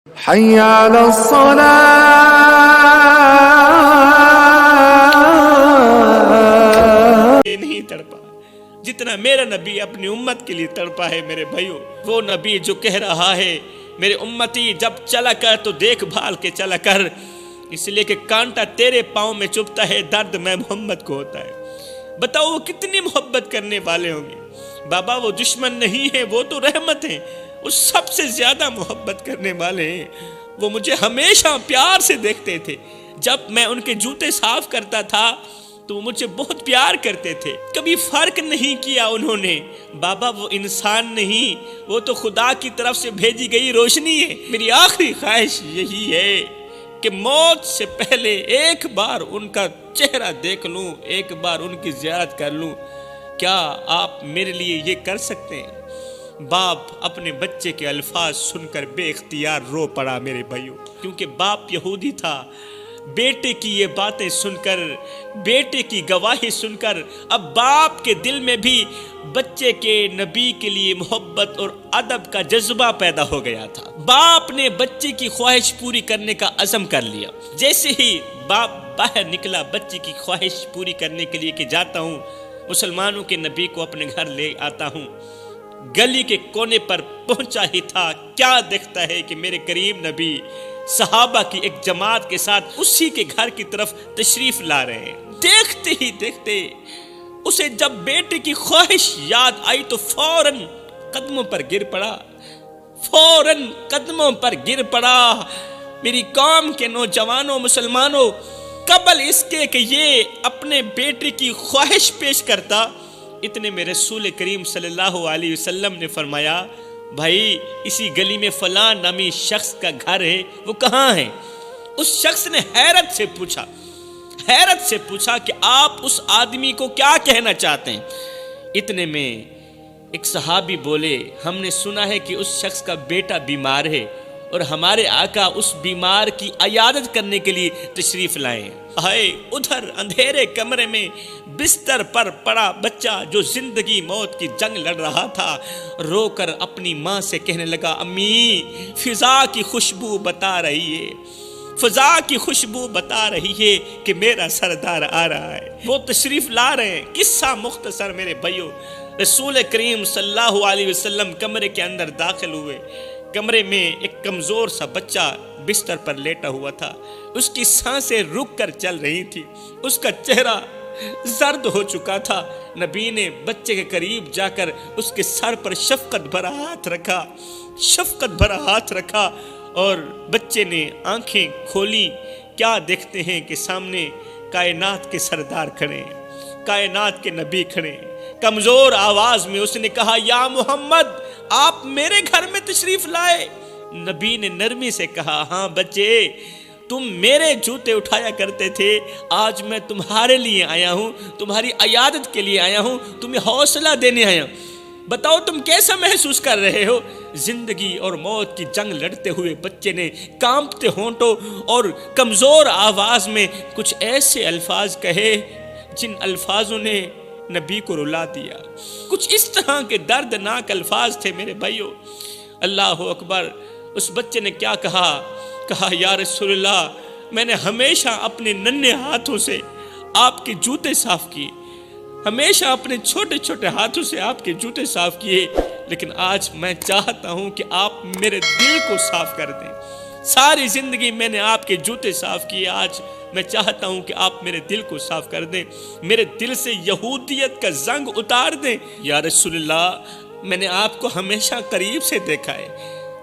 حي على الصلاة. نہیں تڑپا جتنا میرا نبی اپنی امت کے لیے تڑپا ہے میرے بھائیوں. وہ نبی جو کہہ رہا ہے میرے امتی جب چلا کر تو دیکھ بھال کے چلا کر، اس لیے کہ کانٹا تیرے پاؤں میں چبھتا ہے، درد میں محمد کو ہوتا ہے. بتاؤ وہ کتنی محبت کرنے والے ہوں گے. بابا وہ دشمن نہیں ہے، وہ تو رحمت ہیں. وہ سب سے زیادہ محبت کرنے والے ہیں. وہ مجھے ہمیشہ پیار سے دیکھتے تھے. جب میں ان کے جوتے صاف کرتا تھا تو وہ مجھے بہت پیار کرتے تھے. کبھی فرق نہیں کیا انہوں نے. بابا وہ انسان نہیں، وہ تو خدا کی طرف سے بھیجی گئی روشنی ہے. میری آخری خواہش یہی ہے کہ موت سے پہلے ایک بار ان کا چہرہ دیکھ لوں، ایک بار ان کی زیارت کر لوں. کیا آپ میرے لیے یہ کر سکتے ہیں؟ باپ اپنے بچے کے الفاظ سن کر بے اختیار رو پڑا میرے بھائیوں، کیونکہ باپ یہودی تھا. بیٹے کی یہ باتیں سن کر، بیٹے کی گواہی سن کر، اب باپ کے دل میں بھی بچے کے نبی کے لیے محبت اور ادب کا جذبہ پیدا ہو گیا تھا. باپ نے بچے کی خواہش پوری کرنے کا عزم کر لیا. جیسے ہی باپ باہر نکلا بچے کی خواہش پوری کرنے کے لیے کہ جاتا ہوں مسلمانوں کے نبی کو اپنے گھر لے آتا ہوں، گلی کے کونے پر پہنچا ہی تھا، کیا دیکھتا ہے کہ میرے کریم نبی صحابہ کی ایک جماعت کے ساتھ اسی کے گھر کی طرف تشریف لا رہے ہیں. دیکھتے ہی دیکھتے اسے جب بیٹے کی خواہش یاد آئی تو فوراً قدموں پر گر پڑا، فوراً قدموں پر گر پڑا. میری قوم کے نوجوانوں، مسلمانوں، قبل اس کے کہ یہ اپنے بیٹے کی خواہش پیش کرتا، اتنے میں رسول کریم صلی اللہ علیہ وسلم نے فرمایا، بھائی اسی گلی میں فلاں نامی شخص کا گھر ہے، وہ کہاں ہے؟ اس شخص نے حیرت سے پوچھا کہ آپ اس آدمی کو کیا کہنا چاہتے ہیں؟ اتنے میں ایک صحابی بولے، ہم نے سنا ہے کہ اس شخص کا بیٹا بیمار ہے اور ہمارے آقا اس بیمار کی عیادت کرنے کے لیے تشریف لائے ہیں. ادھر اندھیرے کمرے میں بستر پر پڑا بچہ جو زندگی موت کی جنگ لڑ رہا تھا رو کر اپنی ماں سے کہنے لگا، امی فضا کی خوشبو بتا رہی ہے، فضا کی خوشبو بتا رہی ہے کہ میرا سردار آ رہا ہے، وہ تشریف لا رہے ہیں. قصہ مختصر میرے بھائیوں، رسول کریم صلی اللہ علیہ وسلم کمرے کے اندر داخل ہوئے. کمرے میں ایک کمزور سا بچہ بستر پر لیٹا ہوا تھا. اس کی سانسیں رک کر چل رہی تھی، اس کا چہرہ زرد ہو چکا تھا. نبی نے بچے کے قریب جا کر اس کے سر پر شفقت بھرا ہاتھ رکھا اور بچے نے آنکھیں کھولی. کیا دیکھتے ہیں کہ سامنے کائنات کے سردار کھڑے ہیں، کائنات کے نبی کھڑے ہیں. کمزور آواز میں اس نے کہا، یا محمد آپ میرے گھر میں تشریف لائے؟ نبی نے نرمی سے کہا، ہاں بچے تم میرے جوتے اٹھایا کرتے تھے، آج میں تمہارے لیے آیا ہوں، تمہاری عیادت کے لیے آیا ہوں، تمہیں حوصلہ دینے آیا ہوں. بتاؤ تم کیسا محسوس کر رہے ہو؟ زندگی اور موت کی جنگ لڑتے ہوئے بچے نے کانپتے ہونٹوں اور کمزور آواز میں کچھ ایسے الفاظ کہے جن الفاظوں نے نبی کو رلا دیا. کچھ اس طرح کے دردناک الفاظ تھے میرے بھائیوں. اللہ اکبر. اس بچے نے کیا کہا، یا رسول اللہ میں نے ہمیشہ اپنے ننھے ہاتھوں سے آپ کے جوتے صاف کیے، ہمیشہ اپنے چھوٹے چھوٹے ہاتھوں سے آپ کے جوتے صاف کیے، لیکن آج میں چاہتا ہوں کہ آپ میرے دل کو صاف کر دیں. ساری زندگی میں نے آپ کے جوتے صاف کیے، آج میں چاہتا ہوں کہ آپ میرے دل کو صاف کر دیں، میرے دل سے یہودیت کا زنگ اتار دیں. یا رسول اللہ میں نے آپ کو ہمیشہ قریب سے دیکھا ہے،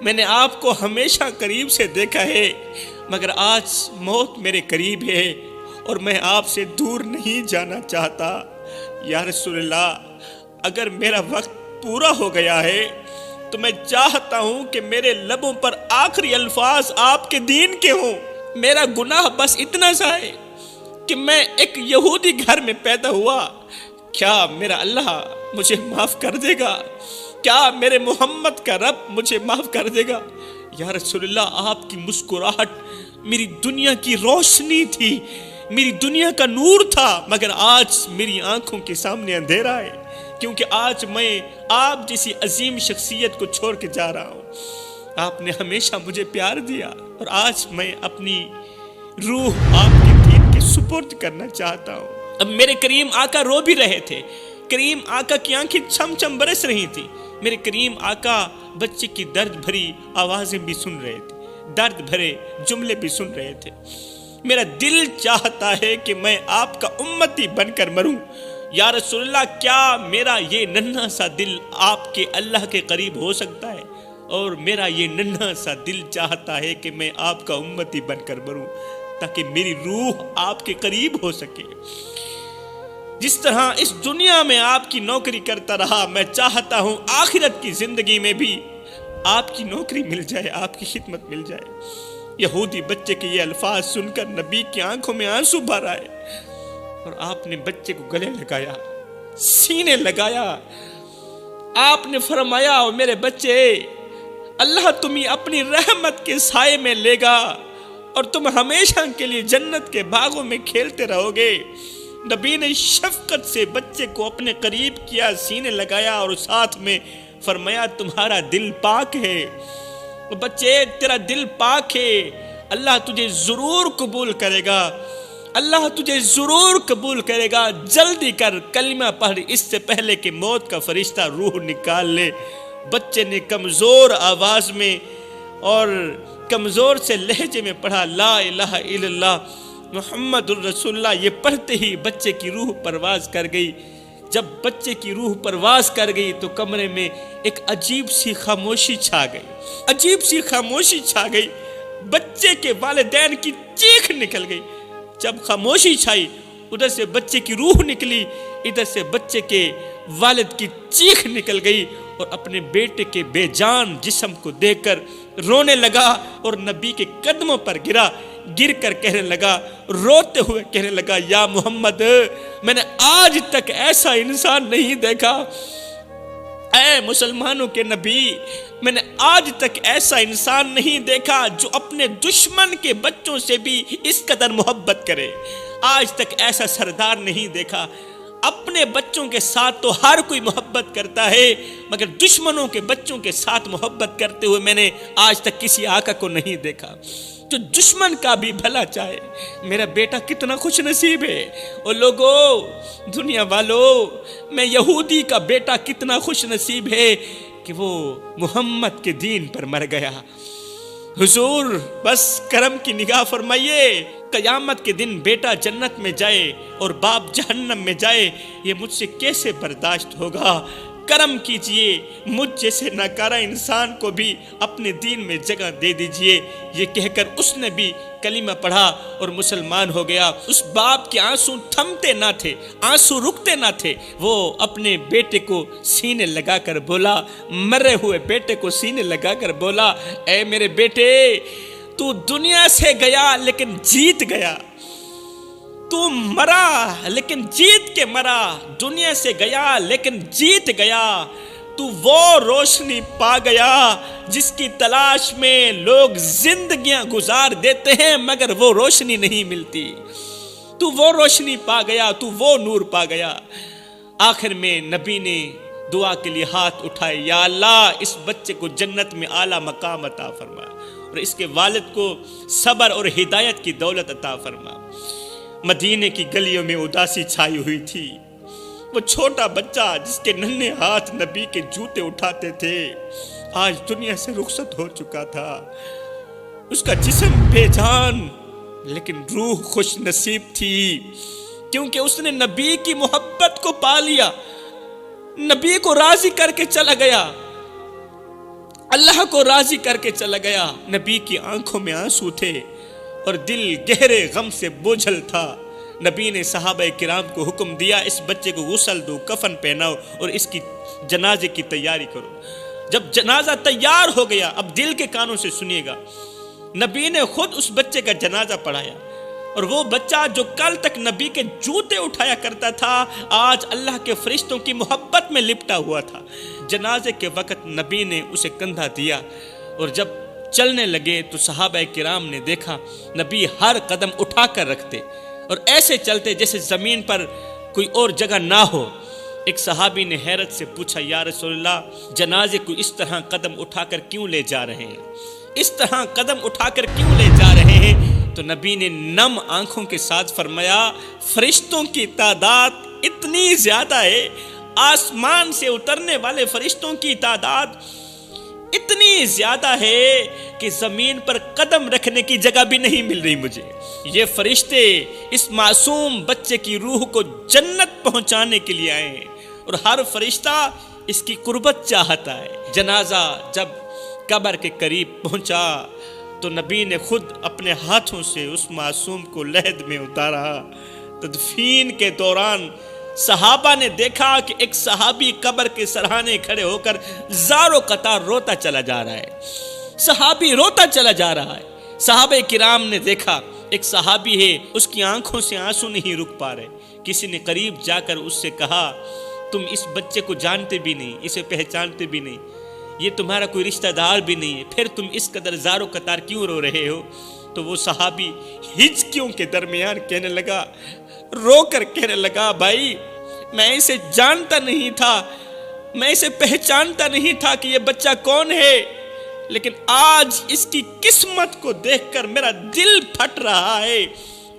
میں نے آپ کو ہمیشہ قریب سے دیکھا ہے، مگر آج موت میرے قریب ہے اور میں آپ سے دور نہیں جانا چاہتا. یا رسول اللہ اگر میرا وقت پورا ہو گیا ہے تو میں چاہتا ہوں کہ میرے لبوں پر آخری الفاظ آپ کے دین کے ہوں. میرا گناہ بس اتنا سا ہے کہ میں ایک یہودی گھر میں پیدا ہوا. کیا میرا اللہ مجھے معاف کر دے گا؟ کیا میرے محمد کا رب مجھے معاف کر دے گا؟ یا رسول اللہ آپ کی مسکراہٹ میری دنیا کی روشنی تھی، میری دنیا کا نور تھا، مگر آج میری آنکھوں کے سامنے اندھیرا ہے، کیونکہ آج میں آپ جیسی عظیم شخصیت کو چھوڑ کے جا رہا ہوں. آپ نے ہمیشہ مجھے پیار دیا اور آج میں اپنی روح آپ کے دین کے سپرد کرنا چاہتا ہوں۔ اب میرے کریم آقا رو بھی رہے تھے، کریم آقا کی آنکھیں چھم چھم برس رہی تھی، میرے کریم آقا بچے کی درد بھری آوازیں بھی سن رہے تھے، درد بھرے جملے بھی سن رہے تھے۔ میرا دل چاہتا ہے کہ میں آپ کا امتی بن کر مروں۔ یا رسول اللہ، کیا میرا یہ ننھا سا دل آپ کے اللہ کے قریب ہو سکتا ہے؟ اور میرا یہ ننھا سا دل چاہتا ہے کہ میں آپ کا امتی بن کر مروں تاکہ میری روح آپ کے قریب ہو سکے۔ جس طرح اس دنیا میں آپ کی نوکری کرتا رہا، میں چاہتا ہوں آخرت کی زندگی میں بھی آپ کی نوکری مل جائے، آپ کی خدمت مل جائے۔ یہودی بچے کے یہ الفاظ سن کر نبی کی آنکھوں میں آنسو بھر آئے اور آپ نے بچے کو گلے لگایا، سینے لگایا۔ آپ نے فرمایا، او میرے بچے، اللہ تمہیں اپنی رحمت کے سائے میں لے گا اور تم ہمیشہ کے لیے جنت کے باغوں میں کھیلتے رہو گے۔ نبی نے شفقت سے بچے کو اپنے قریب کیا، سینے لگایا اور ساتھ میں فرمایا، تمہارا دل پاک ہے بچے، تیرا دل پاک ہے، اللہ تجھے ضرور قبول کرے گا، اللہ تجھے ضرور قبول کرے گا، جلدی کر کلمہ پڑھ اس سے پہلے کہ موت کا فرشتہ روح نکال لے۔ بچے نے کمزور آواز میں اور کمزور سے لہجے میں پڑھا، لا الہ الا اللہ محمد الرسول اللہ۔ یہ پڑھتے ہی بچے کی روح پرواز کر گئی۔ جب بچے کی روح پرواز کر گئی تو کمرے میں ایک عجیب سی خاموشی چھا گئی، عجیب سی خاموشی چھا گئی۔ بچے کے والدین کی چیخ نکل گئی۔ جب خاموشی چھائی، ادھر سے بچے کی روح نکلی، ادھر سے بچے کے والد کی چیخ نکل گئی اور اپنے بیٹے کے بے جان جسم کو دیکھ کر رونے لگا اور نبی کے قدموں پر گرا، گر کر کہنے لگا، روتے ہوئے کہنے لگا، یا محمد، میں نے آج تک ایسا انسان نہیں دیکھا، اے مسلمانوں کے نبی، میں نے آج تک ایسا انسان نہیں دیکھا جو اپنے دشمن کے بچوں سے بھی اس قدر محبت کرے۔ آج تک ایسا سردار نہیں دیکھا۔ اپنے بچوں کے ساتھ تو ہر کوئی محبت کرتا ہے، مگر دشمنوں کے بچوں کے ساتھ محبت کرتے ہوئے میں نے آج تک کسی آقا کو نہیں دیکھا جو دشمن کا بھی بھلا چاہے۔ میرا بیٹا کتنا خوش نصیب ہے۔ اور لوگوں، دنیا والوں، میں یہودی کا بیٹا کتنا خوش نصیب ہے کہ وہ محمد کے دین پر مر گیا۔ حضور بس کرم کی نگاہ فرمائیے، قیامت کے دن بیٹا جنت میں جائے اور باپ جہنم میں جائے، یہ مجھ سے کیسے برداشت ہوگا؟ کرم کیجئے، مجھ جیسے ناکارہ انسان کو بھی اپنے دین میں جگہ دے دیجئے۔ یہ کہہ کر اس نے بھی کلمہ پڑھا اور مسلمان ہو گیا۔ اس باپ کے آنسو تھمتے نہ تھے، آنسو رکتے نہ تھے۔ وہ اپنے بیٹے کو سینے لگا کر بولا، مرے ہوئے بیٹے کو سینے لگا کر بولا، اے میرے بیٹے، تو دنیا سے گیا لیکن جیت گیا، تو مرا لیکن جیت کے مرا، دنیا سے گیا لیکن جیت گیا، تو وہ روشنی پا گیا جس کی تلاش میں لوگ زندگیاں گزار دیتے ہیں مگر وہ روشنی نہیں ملتی۔ تو وہ روشنی پا گیا، تو وہ نور پا گیا۔ آخر میں نبی نے دعا کے لیے ہاتھ اٹھائے، یا اللہ اس بچے کو جنت میں اعلیٰ مقام عطا فرما اور اس کے والد کو صبر اور ہدایت کی دولت عطا فرما۔ مدینے کی گلیوں میں اداسی چھائی ہوئی تھی۔ وہ چھوٹا بچہ جس کے ننھے ہاتھ نبی کے جوتے اٹھاتے تھے آج دنیا سے رخصت ہو چکا تھا۔ اس کا جسم بے جان لیکن روح خوش نصیب تھی، کیونکہ اس نے نبی کی محبت کو پا لیا، نبی کو راضی کر کے چلا گیا، اللہ کو راضی کر کے چلا گیا۔ نبی کی آنکھوں میں آنسو تھے اور دل گہرے غم سے بوجھل تھا۔ نبی نے صحابہ کرام کو حکم دیا، اس بچے کو غسل دو، کفن پہناؤ اور اس کی جنازے کی تیاری کرو۔ جب جنازہ تیار ہو گیا، اب دل کے کانوں سے سنیے گا، نبی نے خود اس بچے کا جنازہ پڑھایا اور وہ بچہ جو کل تک نبی کے جوتے اٹھایا کرتا تھا آج اللہ کے فرشتوں کی محبت میں لپٹا ہوا تھا۔ جنازے کے وقت نبی نے اسے کندھا دیا اور جب چلنے لگے تو صحابہ کرام نے دیکھا نبی ہر قدم اٹھا کر رکھتے اور ایسے چلتے جیسے زمین پر کوئی اور جگہ نہ ہو۔ ایک صحابی نے حیرت سے پوچھا یا رسول اللہ جنازے کو اس طرح قدم اٹھا کر کیوں لے جا رہے ہیں، اس طرح قدم اٹھا کر کیوں لے جا رہے ہیں؟ تو نبی نے نم آنکھوں کے ساتھ فرمایا فرشتوں کی تعداد اتنی زیادہ ہے، آسمان سے اترنے والے فرشتوں کی تعداد اتنی زیادہ ہے کہ زمین پر قدم رکھنے کی جگہ بھی نہیں مل رہی مجھے۔ یہ فرشتے اس معصوم بچے کی روح کو جنت پہنچانے کے لیے آئے ہیں، اور ہر فرشتہ اس کی قربت چاہتا ہے۔ جنازہ جب قبر کے قریب پہنچا تو نبی نے خود اپنے ہاتھوں سے اس معصوم کو لحد میں اتارا۔ تدفین کے دوران صحابہ نے دیکھا کہ ایک صحابی قبر کے سرہانے کھڑے ہو کر زاروں قطار روتا چلا جا رہا ہے، صحابی روتا چلا جا رہا ہے۔ صحابہ کرام نے دیکھا ایک صحابی ہے، اس کی آنکھوں سے آنسو نہیں رک پا رہے۔ کسی نے قریب جا کر اس سے کہا تم اس بچے کو جانتے بھی نہیں، اسے پہچانتے بھی نہیں، یہ تمہارا کوئی رشتہ دار بھی نہیں ہے، پھر تم اس قدر زاروں قطار کیوں رو رہے ہو؟ تو وہ صحابی ہچکیوں کے درمیان کہنے لگا، رو کر کہنے لگا بھائی میں اسے جانتا نہیں تھا، میں اسے پہچانتا نہیں تھا کہ یہ بچہ کون ہے، لیکن آج اس کی قسمت کو دیکھ کر میرا دل پھٹ رہا ہے۔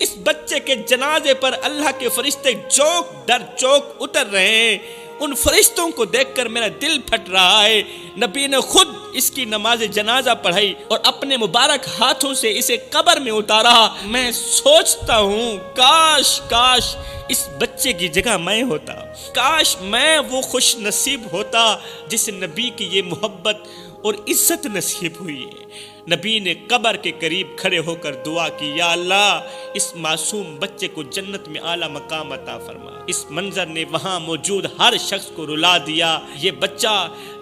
اس بچے کے جنازے پر اللہ کے فرشتے چوک در چوک اتر رہے ہیں، ان فرشتوں کو دیکھ کر میرا دل پھٹ رہا ہے۔ نبی نے خود اس کی نماز جنازہ پڑھائی اور اپنے مبارک ہاتھوں سے اسے قبر میں اتارا۔ میں سوچتا ہوں کاش اس بچے کی جگہ میں ہوتا، کاش میں وہ خوش نصیب ہوتا جس نبی کی یہ محبت اور عزت نصیب ہوئی ہے۔ نبی نے قبر کے قریب کھڑے ہو کر دعا کی، یا اللہ اس معصوم بچے کو جنت میں اعلیٰ مقام عطا فرما۔ اس منظر نے وہاں موجود ہر شخص کو رلا دیا۔ یہ بچہ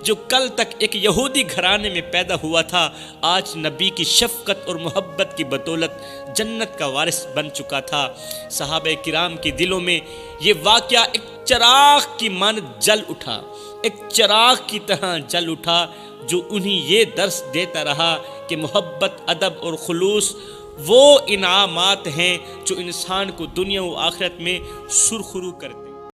جو کل تک ایک یہودی گھرانے میں پیدا ہوا تھا، آج نبی کی شفقت اور محبت کی بدولت جنت کا وارث بن چکا تھا۔ صحابہ کرام کے دلوں میں یہ واقعہ ایک چراغ کی مانند جل اٹھا، ایک چراغ کی طرح جل اٹھا جو انہیں یہ درس دیتا رہا کہ محبت، ادب اور خلوص وہ انعامات ہیں جو انسان کو دنیا و آخرت میں سرخرو کرتے ہیں۔